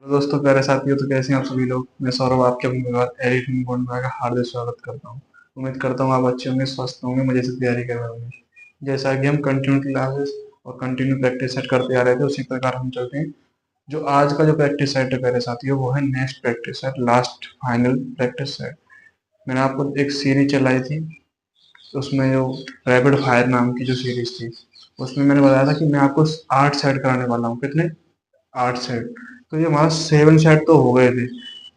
Hello दोस्तों, प्यारे साथियों, तो कैसे हैं आप सभी लोग। मैं सौरभ आपके अपने परिवार एडिटिंग पॉइंट में का हार्दिक स्वागत करता हूं। उम्मीद करता हूं आप अच्छे होंगे, स्वस्थ होंगे, मजे से तैयारी कर रहे होंगे। जैसा कि हम कंटिन्यू क्लासेस और कंटिन्यू प्रैक्टिस सेट करते आ रहे थे, उसी प्रकार हम चलते हैं। जो आज का जो प्रैक्टिस सेट है प्यारे साथियों, वो है next practice set, last final practice set. मैंने आपको एक सीरीज चलाई थी, तो उसमें जो रैपिड फायर नाम की जो सीरीज थी, उसमें मैंने बताया था कि मैं आपको 8 सेट कराने वाला हूँ। कितने? 8 सेट। तो ये हमारा 7 सेट तो हो गए थे।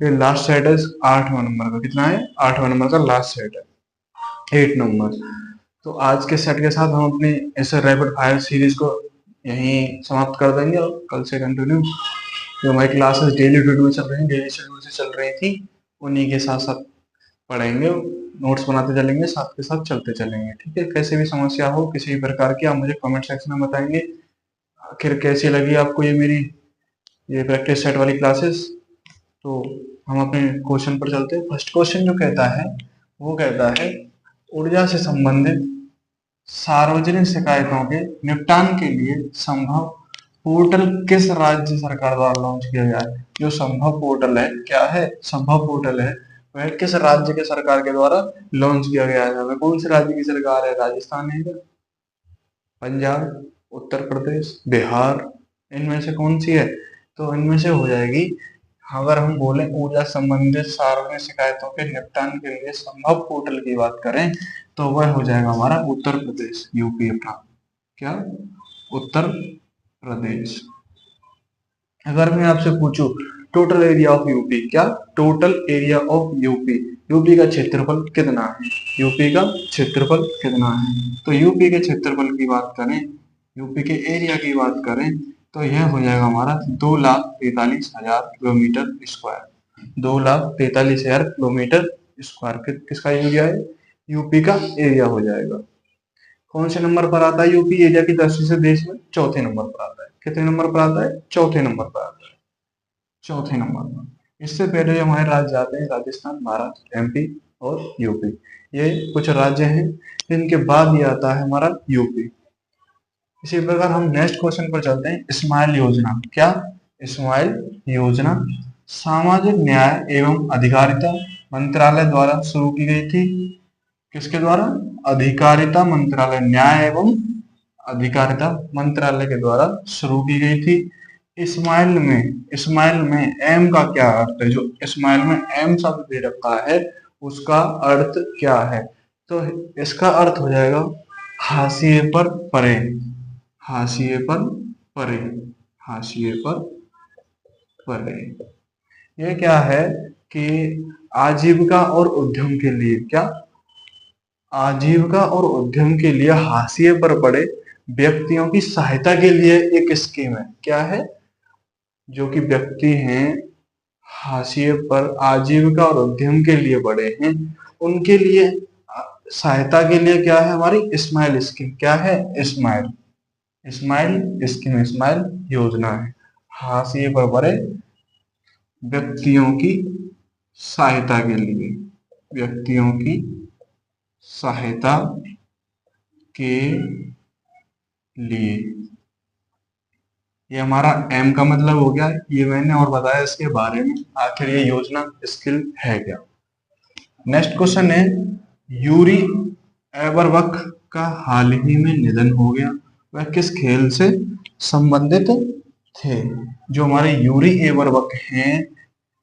ये लास्ट सेट है 8वां नंबर का। कितना है? 8वां नंबर का लास्ट सेट है, 8 नंबर। तो आज के सेट के साथ हम अपनी इस रैपिड फायर सीरीज को यहीं समाप्त कर देंगे और कल से कंटिन्यू जो हमारी क्लासेस डेली शेड्यूल में चल रही हैं, डेली शेड्यूल से चल रही थी, उन्हीं के साथ साथ पढ़ेंगे, नोट्स बनाते चलेंगे, साथ के साथ चलते चलेंगे। ठीक है? कैसे भी समस्या हो, किसी भी प्रकार की, आप मुझे कमेंट सेक्शन में बताएंगे। आखिर कैसी लगी आपको ये प्रैक्टिस सेट वाली क्लासेस। तो हम अपने क्वेश्चन पर चलते हैं। फर्स्ट क्वेश्चन जो कहता है, वो कहता है ऊर्जा से संबंधित सार्वजनिक शिकायतों के निपटान के लिए संभव पोर्टल किस राज्य सरकार द्वारा लॉन्च किया गया है? जो संभव पोर्टल है, क्या है? संभव पोर्टल है, वह किस राज्य के सरकार के द्वारा लॉन्च किया गया है? वह कौन से राज्य की सरकार है? राजस्थान है क्या? पंजाब? उत्तर प्रदेश? बिहार? इनमें से कौन सी है? तो इनमें से हो जाएगी, अगर हम बोले ऊर्जा संबंधित सार्वजनिक शिकायतों के निपटान के लिए संभव पोर्टल की बात करें, तो वह हो जाएगा हमारा उत्तर प्रदेश, यूपी अपना। क्या? उत्तर प्रदेश। अगर मैं आपसे पूछूं टोटल एरिया ऑफ यूपी, क्या? Total area of UP, UP का क्षेत्रफल कितना है? यूपी का क्षेत्रफल कितना है? तो यूपी के क्षेत्रफल की बात करें, यूपी के एरिया की बात करें, तो यह हो जाएगा हमारा 2,43,000 किलोमीटर स्क्वायर। 2,43,000 किलोमीटर स्क्वायर किसका एरिया है? यूपी का एरिया हो जाएगा। कौन से नंबर पर आता है यूपी एरिया की दृष्टि से देश में? चौथे नंबर पर आता है। कितने नंबर पर आता है? चौथे नंबर पर आता है। चौथे नंबर पर। इससे पहले जो हमारे राज्य आते हैं, राजस्थान, महाराष्ट्र, एमपी और यूपी, ये कुछ राज्य हैं। इनके बाद ये आता है हमारा यूपी। इसी प्रकार हम नेक्स्ट क्वेश्चन पर चलते हैं। स्माइल योजना, क्या? स्माइल योजना सामाजिक न्याय एवं अधिकारिता मंत्रालय द्वारा शुरू की गई थी। किसके द्वारा? अधिकारिता मंत्रालय, न्याय एवं अधिकारिता मंत्रालय के द्वारा शुरू की गई थी। इस्माइल में एम का क्या अर्थ है? जो इस्माइल में एम शब्द दे रखा है, उसका अर्थ क्या है? तो इसका अर्थ हो जाएगा हाशिए पर परे। हाशिए पर परे। हाशिए पर परे। ये क्या है कि आजीविका और उद्यम के लिए, क्या? आजीविका और उद्यम के लिए हाशिए पर पड़े व्यक्तियों की सहायता के लिए एक स्कीम है। क्या है? जो कि व्यक्ति हैं, हाशिए पर आजीविका और उद्यम के लिए बड़े हैं, उनके लिए सहायता के लिए क्या है हमारी? Smile scheme. क्या है? स्माइल। स्माइल स्कीम, स्माइल योजना है। हाशिए पर बड़े व्यक्तियों की सहायता के लिए, व्यक्तियों की सहायता के लिए। ये हमारा एम का मतलब हो गया। ये मैंने और बताया इसके बारे में। आखिर ये योजना स्किल है क्या? नेक्स्ट क्वेश्चन है, यूरी एबरबख का हाल ही में निधन हो गया, वह किस खेल से संबंधित थे? जो हमारे यूरी एबरबख हैं,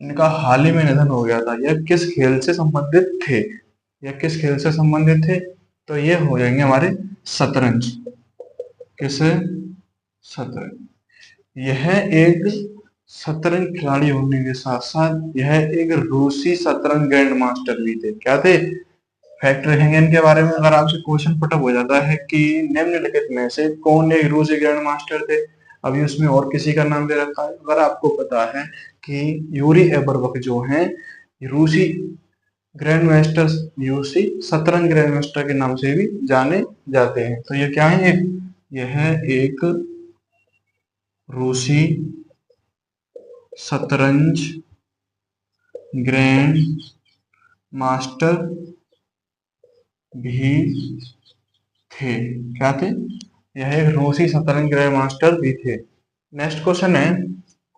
इनका हाल ही में निधन हो गया था। यह किस खेल से संबंधित थे? यह किस खेल से संबंधित थे? तो ये हो जाएंगे हमारे शतरंज। किसे? शतरंज। यह एक शतरंज खिलाड़ी होने के साथ साथ यह एक रूसी शतरंज ग्रैंड मास्टर भी थे। क्या थे? फैक्ट रखेंगे इनके बारे में। अगर आपसे क्वेश्चन पुटअप हो जाता है कि निम्नलिखित में से कौन एक रूसी ग्रैंड मास्टर थे, अभी उसमें और किसी का नाम दे रखा है। अगर आपको पता है कि यूरी एबरबख जो हैं रूसी ग्रैंड मास्टर, रूसी शतरंज ग्रैंड मास्टर के नाम से भी जाने जाते हैं, तो ये क्या है? यह एक रूसी शतरंज ग्रैंड मास्टर भी थे। क्या थे? यह एक रूसी शतरंज ग्रैंड मास्टर भी थे। नेक्स्ट क्वेश्चन है,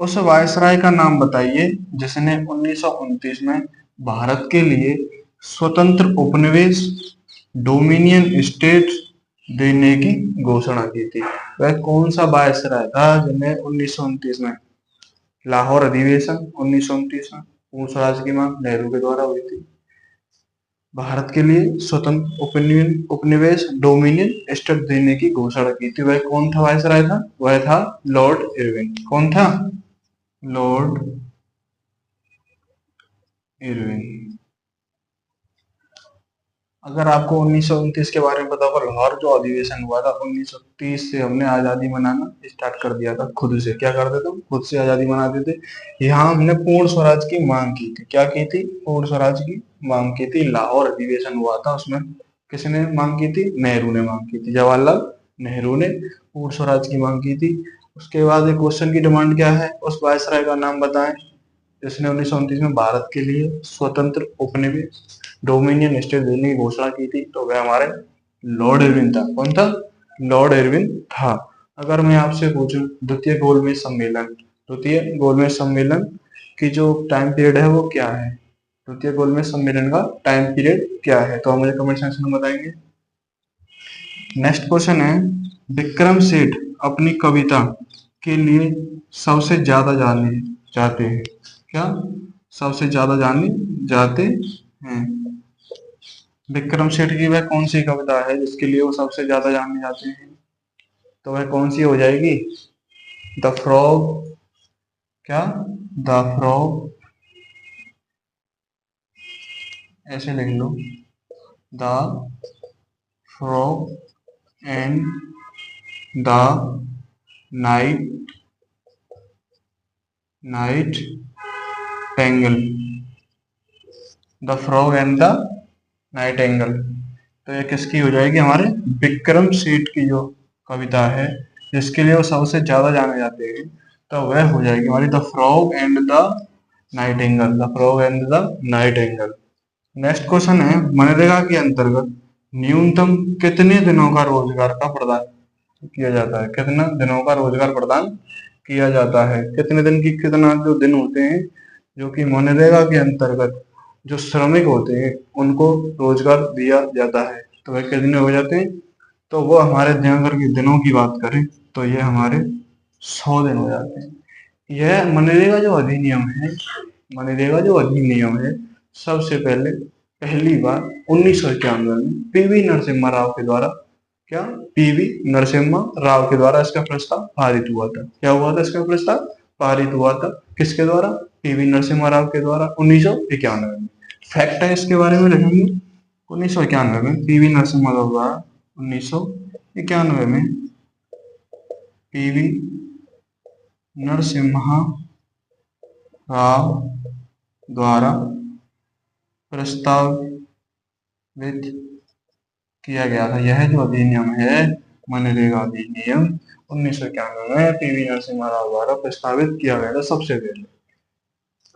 उस वायसराय का नाम बताइए जिसने 1929 में भारत के लिए स्वतंत्र उपनिवेश डोमिनियन स्टेट देने की घोषणा की थी। वह कौन सा वायसराय था जिन्हें 1929 में लाहौर अधिवेशन 1929 में पूर्ण स्वराज की मांग नेहरू के द्वारा हुई थी, भारत के लिए स्वतंत्र उपनिवेश डोमिनियन स्टेट देने की घोषणा की थी, वह कौन था वायसराय था? वह था लॉर्ड इरविन। कौन था? Lord Irwin. अगर आपको 1929 के बारे में पता होगा, लाहौर जो अधिवेशन हुआ था 1930 से हमने आजादी मनाना स्टार्ट कर दिया था। खुद से क्या करते थे? खुद से आजादी मनाते थे। यहाँ हमने पूर्ण स्वराज की मांग की थी। क्या की थी? पूर्ण स्वराज की मांग की थी। लाहौर अधिवेशन हुआ था, उसमें किसने मांग की थी? नेहरू ने मांग की थी। जवाहरलाल नेहरू ने पूर्ण स्वराज की मांग की थी। उसके बाद एक क्वेश्चन की डिमांड क्या है? उस वायसराय का नाम बताएं जिसने 1929 में भारत के लिए स्वतंत्र उपनिवेश डोमिनियन स्टेट देने की घोषणा की थी। तो वह हमारे लॉर्ड इरविन था। कौन था? लॉर्ड इरविन था। अगर मैं आपसे पूछूं द्वितीय गोलमेज सम्मेलन की जो टाइम पीरियड है वो क्या है? द्वितीय गोलमेज सम्मेलन का टाइम पीरियड क्या है? तो आप मुझे कमेंट सेक्शन में बताएंगे। नेक्स्ट क्वेश्चन है, विक्रम सेठ अपनी कविता के लिए सबसे ज्यादा जाने जाते हैं। क्या? सबसे ज्यादा जाने जाते हैं। विक्रम सेठ की वह कौन सी कविता है जिसके लिए वो सबसे ज्यादा जाने जाते हैं? तो वह कौन सी हो जाएगी? The frog. क्या? The frog. ऐसे लिख लो, the frog and the night nightingale. The frog and the nightingale. तो ये किसकी हो जाएगी? हमारे विक्रम सेठ की जो कविता है जिसके लिए वो सबसे ज्यादा जाने जाते हैं, तो वह हो जाएगी हमारी the frog and the nightingale. The frog and the night angle. Next question है, मनरेगा के अंतर्गत न्यूनतम कितने दिनों का रोजगार का प्रदान किया जाता है? कितना दिनों का रोजगार प्रदान किया जाता है? कितने दिन की कितना जो दिन होते हैं जो कि मनरेगा के अंतर्गत जो श्रमिक होते हैं उनको रोजगार दिया जाता है, तो वह कितने हो जाते हैं? तो वो हमारे दिनभर के दिनों की बात करें तो ये हमारे 100 दिन हो जाते हैं। यह मनरेगा जो अधिनियम है, मनरेगा जो अधिनियम है, सबसे पहले पहली बार 1991 में पीवी नरसिम्हा राव के द्वारा, क्या? पीवी नरसिम्हा राव के द्वारा इसका प्रस्ताव पारित हुआ था। क्या हुआ था? इसका प्रस्ताव पारित हुआ था। किसके द्वारा? पीवी नरसिम्हा राव के द्वारा 1991 में। फैक्ट है इसके बारे में लिखेंगे 1991 में पीवी नरसिम्हा राव द्वारा 1991 में पीवी नरसिम्हा राव द्वारा प्रस्तावित किया गया था। यह जो अधिनियम है मनरेगा अधिनियम 1991 में पीवी नरसिम्हा राव द्वारा प्रस्तावित किया गया था सबसे पहले।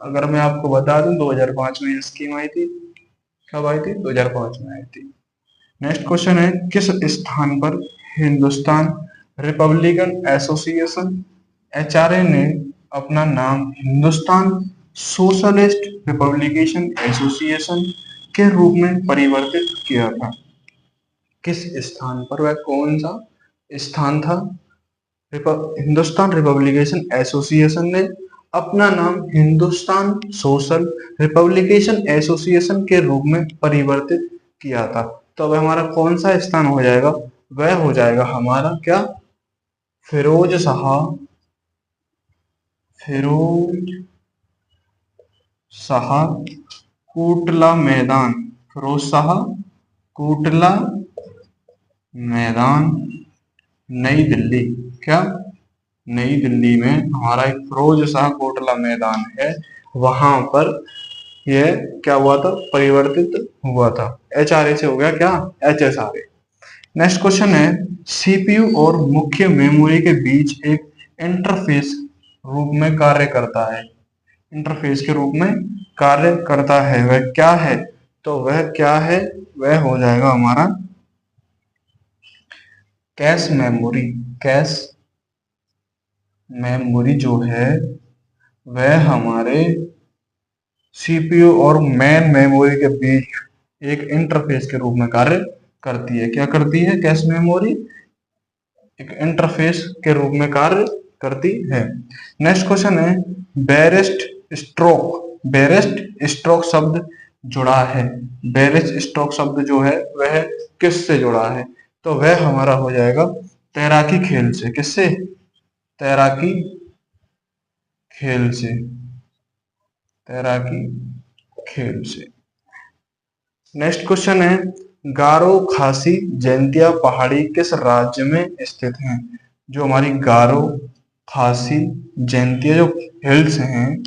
अगर मैं आपको बता दूं 2005 में स्कीम आई थी। कब आई थी? 2005 में आई थी। नेक्स्ट क्वेश्चन है, किस स्थान पर हिंदुस्तान रिपब्लिकन एसोसिएशन एचआरए ने अपना नाम हिंदुस्तान सोशलिस्ट रिपब्लिकेशन एसोसिएशन के रूप में परिवर्तित किया था? किस स्थान पर? वह कौन सा स्थान था? हिंदुस्तान रिपब्लिकेशन एसोसिएशन ने अपना नाम हिंदुस्तान सोशल रिपब्लिकेशन एसोसिएशन के रूप में परिवर्तित किया था। तो अब हमारा कौन सा स्थान हो जाएगा? वह हो जाएगा हमारा क्या? फिरोज शाह कोटला मैदान। फिरोज शाह कोटला मैदान, नई दिल्ली। क्या? नई दिल्ली में हमारा एक फिरोज शाह कोटला मैदान है, वहां पर यह क्या हुआ था? परिवर्तित हुआ था। एचआरए से हो गया क्या? एचएसआरए। नेक्स्ट क्वेश्चन है, सीपीयू और मुख्य मेमोरी के बीच एक इंटरफेस रूप में कार्य करता है। इंटरफेस के रूप में कार्य करता है, वह क्या है? तो वह क्या है? वह हो जाएगा हमारा कैश मेमोरी। कैश मेमोरी जो है वह हमारे सीपीयू और मेन मेमोरी के बीच एक इंटरफेस के रूप में कार्य करती है। क्या करती है? कैश मेमोरी एक इंटरफेस के रूप में कार्य करती है। नेक्स्ट क्वेश्चन है, बेरेस्ट स्ट्रोक शब्द जुड़ा है। बेरेस्ट स्ट्रोक शब्द जो है वह किससे जुड़ा है? तो वह हमारा हो जाएगा तैराकी खेल से। किससे? तैराकी खेल से। तैराकी खेल से। नेक्स्ट क्वेश्चन है, गारो खासी जैंतिया पहाड़ी किस राज्य में स्थित है? जो हमारी गारो खासी जैंतिया जो हिल्स हैं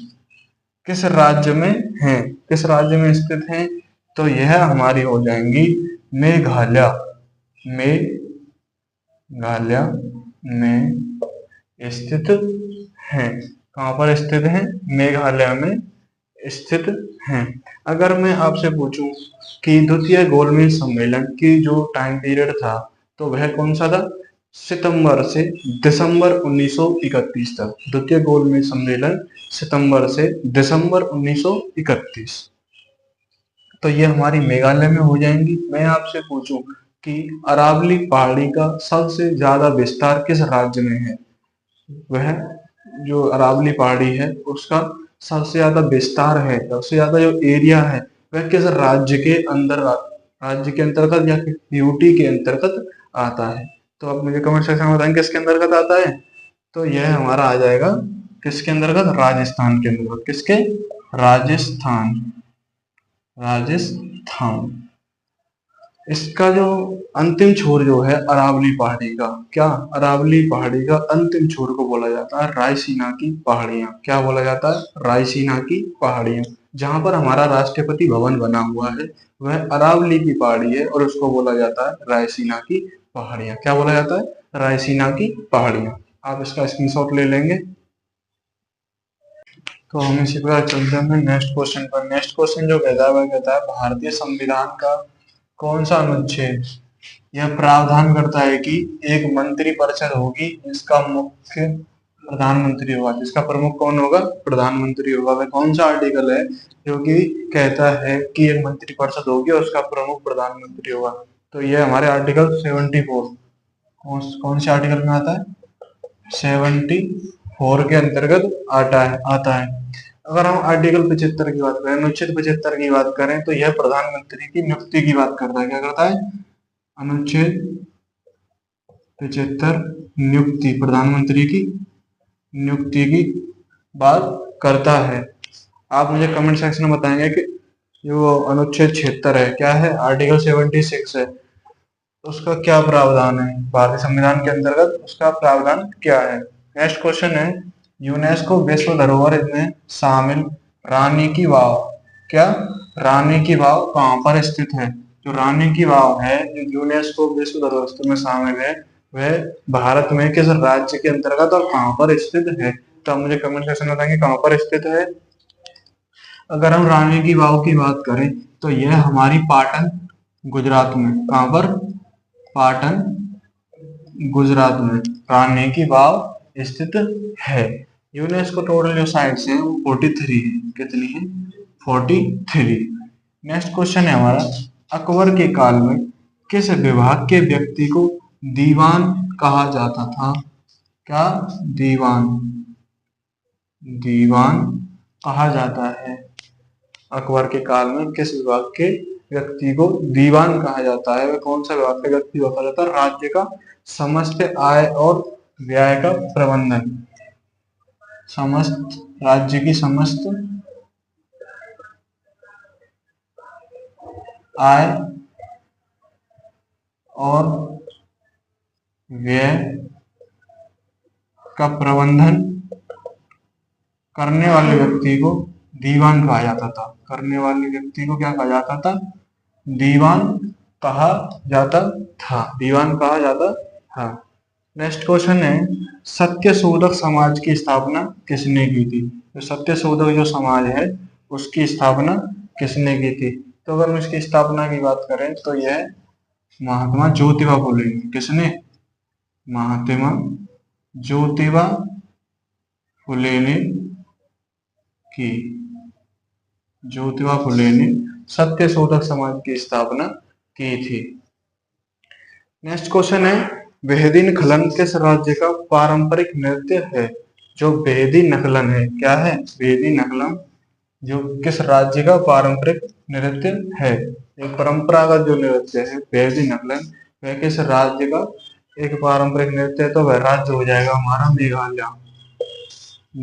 किस राज्य में हैं? किस राज्य में स्थित हैं? तो यह हमारी हो जाएंगी मेघालय। मेघालय में स्थित हैं। कहाँ पर स्थित हैं? मेघालय में स्थित हैं। अगर मैं आपसे पूछूं कि द्वितीय गोलमेज सम्मेलन की जो टाइम पीरियड था तो वह कौन सा था? सितंबर से दिसंबर 1931 तक। द्वितीय गोलमेज सम्मेलन सितंबर से दिसंबर 1931। तो ये हमारी मेघालय में हो जाएंगी। मैं आपसे पूछूं कि अरावली पहाड़ी का सबसे ज्यादा विस्तार किस राज्य में है? वह जो अरावली पहाड़ी है उसका सबसे ज्यादा विस्तार है, सबसे ज्यादा जो एरिया है वह किस राज्य के अंतर्गत या यूटी के अंतर्गत आता है? तो आप मुझे कमेंट सेक्शन में बताएंगे किसके अंतर्गत आता है। तो यह हमारा आ जाएगा किसके अंतर्गत? राजस्थान के अंतर्गत। किसके? राजस्थान। राजस्थान। इसका जो अंतिम छोर जो है अरावली पहाड़ी का, क्या अरावली पहाड़ी का अंतिम छोर को बोला जाता है रायसीना की पहाड़ियां। क्या बोला जाता है? रायसीना की पहाड़ियां। जहां पर हमारा राष्ट्रपति भवन बना हुआ है वह अरावली की पहाड़ी है और उसको बोला जाता है रायसीना की पहाड़ियां। क्या बोला जाता है? रायसीना की पहाड़ियां। आप इसका स्क्रीनशॉट ले लेंगे। तो हम इसी प्रकार चलते हैं नेक्स्ट क्वेश्चन पर। नेक्स्ट क्वेश्चन जो कहता है वह कहता है, भारतीय संविधान का कौन सा अनुच्छेद यह प्रावधान करता है कि एक मंत्री परिषद होगी जिसका मुख्य प्रधानमंत्री होगा? जिसका प्रमुख कौन होगा? प्रधानमंत्री होगा। वह कौन सा आर्टिकल है जो कि कहता है कि एक मंत्री परिषद होगी और उसका प्रमुख प्रधानमंत्री होगा? तो यह हमारे आर्टिकल 74। कौन से आर्टिकल में आता है? 74 के अंतर्गत आता है। अगर हम आर्टिकल 75 की बात करें, अनुच्छेद 75 की बात करें तो यह प्रधानमंत्री की नियुक्ति की बात करता है। क्या करता है? अनुच्छेद 75 नियुक्ति, प्रधानमंत्री की नियुक्ति की बात करता है। आप मुझे कमेंट सेक्शन में बताएंगे कि जो अनुच्छेद 76 है क्या है? आर्टिकल 76 है, उसका क्या प्रावधान है? भारतीय संविधान के अंतर्गत उसका प्रावधान क्या है? नेक्स्ट क्वेश्चन है, यूनेस्को विश्व धरोहर में शामिल रानी की वाव। क्या? रानी की वाव कहाँ पर स्थित है? जो रानी की वाव है जो यूनेस्को विश्व धरोहर में शामिल है वह भारत में किस राज्य के अंतर्गत और कहाँ पर स्थित है? तो आप मुझे कमेंट सेक्शन में बताएंगे कहाँ पर स्थित है। अगर हम रानी की वाव की बात करें तो यह हमारी पाटन गुजरात में। कहाँ पर? पाटन गुजरात में रानी की वाव स्थित है। यूनेस्को टोटल जो साइट्स हैं वो 43 है। कितनी है? 43। नेक्स्ट क्वेश्चन है हमारा, अकबर के काल में किस विभाग के व्यक्ति को दीवान कहा जाता था? क्या? दीवान। दीवान कहा जाता है। अकबर के काल में किस विभाग के व्यक्ति को दीवान कहा जाता है? वह कौन सा विभाग का व्यक्ति होता जाता है? राज्य का समस्त आय और व्यय का प्रबंधन। समस्त राज्य की समस्त आय और व्यय का प्रबंधन करने वाले व्यक्ति को दीवान कहा जाता था। करने वाले व्यक्ति को क्या कहा जाता था? दीवान कहा जाता था। दीवान कहा जाता था। नेक्स्ट क्वेश्चन है, सत्यशोधक समाज की स्थापना किसने की थी? तो सत्यशोधक जो समाज है उसकी स्थापना किसने की थी? तो अगर हम इसकी स्थापना की बात करें तो यह महात्मा ज्योतिबा फुले ने। किसने? महात्मा ज्योतिबा फुले ने की। ज्योतिबा फुले ने सत्य शोधक समाज की स्थापना की थी। नेक्स्ट क्वेश्चन है, बेहदी नखलन किस राज्य का पारंपरिक नृत्य है? जो बेहदी नखलन है, क्या है बेहदी नखलन, जो किस राज्य का पारंपरिक नृत्य है? एक परंपरागत जो नृत्य है बेहदी नखलन, वह किस राज्य का एक पारंपरिक नृत्य है? तो वह राज्य हो जाएगा हमारा मेघालय।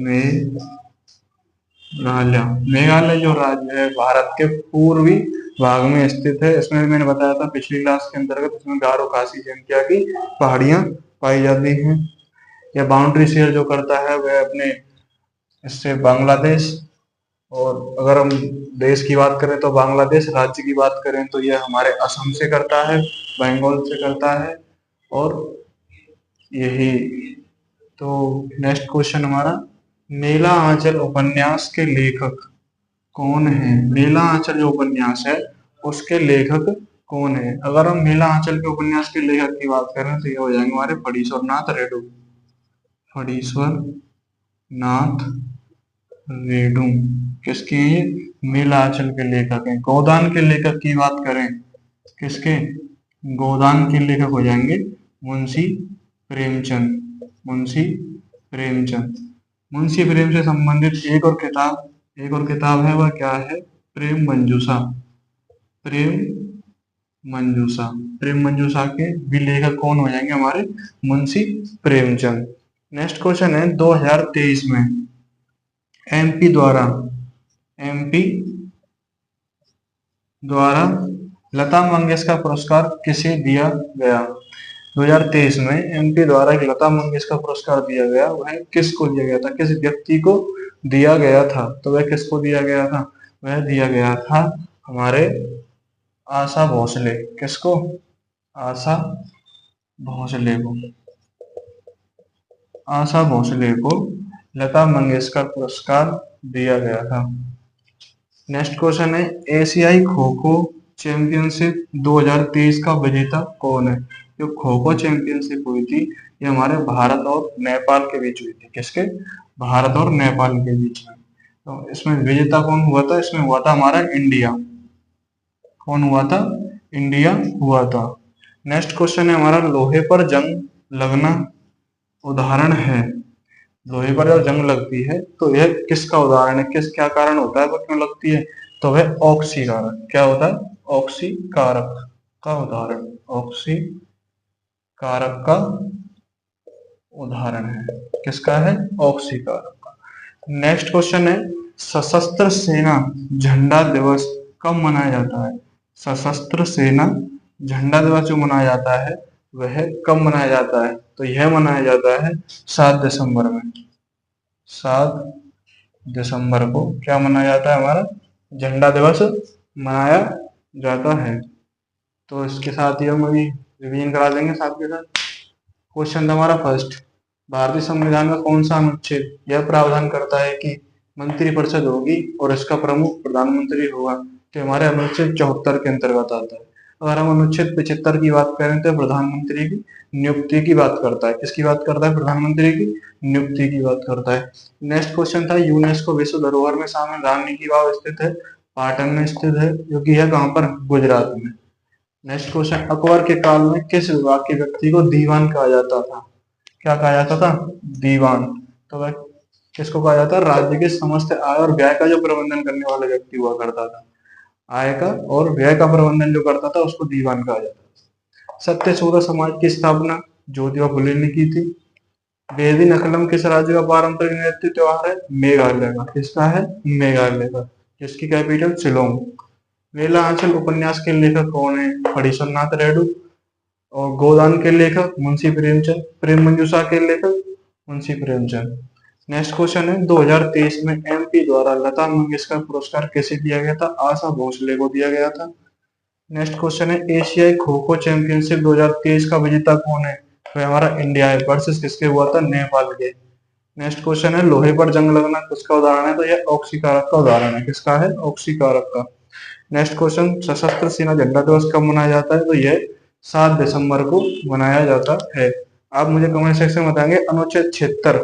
मेघालय, मेघालय जो राज्य है भारत के पूर्वी भाग में स्थित है। इसमें मैंने बताया था पिछली क्लास के अंतर्गत, इसमें गारो खासी जनजाति की पहाड़ियां पाई जाती हैं। यह बाउंड्री शेयर जो करता है वह अपने इससे बांग्लादेश, और अगर हम देश की बात करें तो बांग्लादेश, राज्य की बात करें तो यह हमारे असम से करता है, बंगाल से करता है, और यही। तो नेक्स्ट क्वेश्चन हमारा, मेला आंचल उपन्यास के लेखक कौन है? मेला आंचल जो उपन्यास है उसके लेखक कौन है? अगर हम मेला आंचल के उपन्यास के लेखक की बात करें तो ये हो जाएंगे हमारे फणीश्वर नाथ रेणु। फणीश्वर नाथ रेणु किसके हैं? मेला आंचल के लेखक हैं। गोदान के लेखक की बात करें, किसके? गोदान के लेखक हो जाएंगे मुंशी प्रेमचंद। मुंशी प्रेमचंद। मुंशी प्रेम से संबंधित एक और किताब है, वह क्या है? प्रेम मंजूषा। प्रेम मंजूषा। प्रेम मंजूषा के भी लेखक कौन हो जाएंगे? हमारे मुंशी प्रेमचंद। नेक्स्ट क्वेश्चन है, 2023 में एमपी द्वारा लता मंगेशकर पुरस्कार किसे दिया गया? 2023 में एमपी द्वारा एक लता मंगेशकर पुरस्कार दिया गया, वह किसको दिया गया था? किस व्यक्ति को दिया गया था? तो वह किसको दिया गया था? वह दिया गया था हमारे आशा भोसले। किसको? आशा भोसले को। आशा भोसले को लता मंगेशकर पुरस्कार दिया गया था। नेक्स्ट क्वेश्चन है, एशियाई खो खो चैंपियनशिप 2023 का विजेता कौन है? जो खो खो चैंपियनशिप हुई थी ये हमारे भारत और नेपाल के बीच हुई थी। किसके? भारत और नेपाल के बीच में। तो इसमें विजेता कौन हुआ था? इसमें हुआ था हमारा इंडिया। कौन हुआ था? इंडिया हुआ था। नेक्स्ट क्वेश्चन है हमारा, लोहे पर जंग लगना उदाहरण है। लोहे पर जब जंग लगती है तो यह किसका उदाहरण है? क्या कारण होता है, वो क्यों लगती है? तो वह ऑक्सीकारक। क्या होता है? ऑक्सीकारक का उदाहरण। ऑक्सीकारक का उदाहरण है। किसका है? ऑक्सीकारक का। नेक्स्ट क्वेश्चन है, सशस्त्र सेना झंडा दिवस कब मनाया जाता है? सशस्त्र सेना झंडा दिवस जो मनाया जाता है वह कब मनाया जाता है? तो यह मनाया जाता है 7 दिसंबर में। 7 दिसंबर को क्या मनाया जाता है? हमारा झंडा दिवस मनाया जाता है। तो इसके साथ ही हम अभी रिवीजन करा देंगे साथ के साथ। क्वेश्चन हमारा फर्स्ट, भारतीय संविधान का कौन सा अनुच्छेद यह प्रावधान करता है कि मंत्रिपरिषद होगी और इसका प्रमुख प्रधानमंत्री होगा? तो हमारे अनुच्छेद 74 के अंतर्गत आता है। अगर हम अनुच्छेद 75 की बात करें तो प्रधानमंत्री की नियुक्ति की बात करता है। किसकी बात करता है? प्रधानमंत्री की नियुक्ति की बात करता है। नेक्स्ट क्वेश्चन था, यूनेस्को विश्व धरोहर में शामिल रानी की वाव स्थित है, पाटन में स्थित है, जो कि है कहाँ पर? गुजरात में। नेक्स्ट क्वेश्चन, अकबर के काल में किस विभाग के व्यक्ति को दीवान कहा जाता था? क्या कहा जाता था? दीवान। तो वह किसको कहा जाता है? राज्य के समस्त आय और व्यय का जो प्रबंधन करने वाला व्यक्ति हुआ करता था। आय का और व्यय का प्रबंधन जो करता था उसको दीवान कहा जाता था। सत्य शोधक समाज की स्थापना ज्योतिबा फुले ने की थी। बेदी नखलम किस राज्य का पारंपरिक नृत्य त्योहार है? मेघालय का। किसका है? मेघालय का। जिसकी कैपिटल शिलोंग। मेला आंचल उपन्यास के लेखक कौन है? फणीश्वर नाथ रेणु। और गोदान के लेखक मुंशी प्रेमचंद। प्रेम मंजूषा के लेखक मुंशी प्रेमचंद। नेक्स्ट क्वेश्चन है, 2023 में एमपी द्वारा लता मंगेशकर पुरस्कार किसे दिया गया था? आशा भोसले को दिया गया था। नेक्स्ट क्वेश्चन है, एशियाई खो खो चैंपियनशिप 2023 का विजेता कौन है? तो हमारा इंडिया है। वर्सेस किसके हुआ था? नेपाल के। नेक्स्ट क्वेश्चन है, लोहे पर जंग लगना किसका उदाहरण है? तो यह ऑक्सीकारक का उदाहरण है। किसका है? ऑक्सीकारक का। नेक्स्ट क्वेश्चन, सशस्त्र सेना झंडा दिवस कब मनाया जाता है? तो यह 7 दिसंबर को मनाया जाता है। आप मुझे कमेंट सेक्शन में बताएंगे अनुच्छेद 76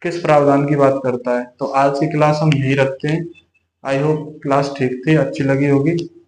किस प्रावधान की बात करता है। तो आज की क्लास हम यही रखते हैं। आई होप क्लास ठीक थी, अच्छी लगी होगी।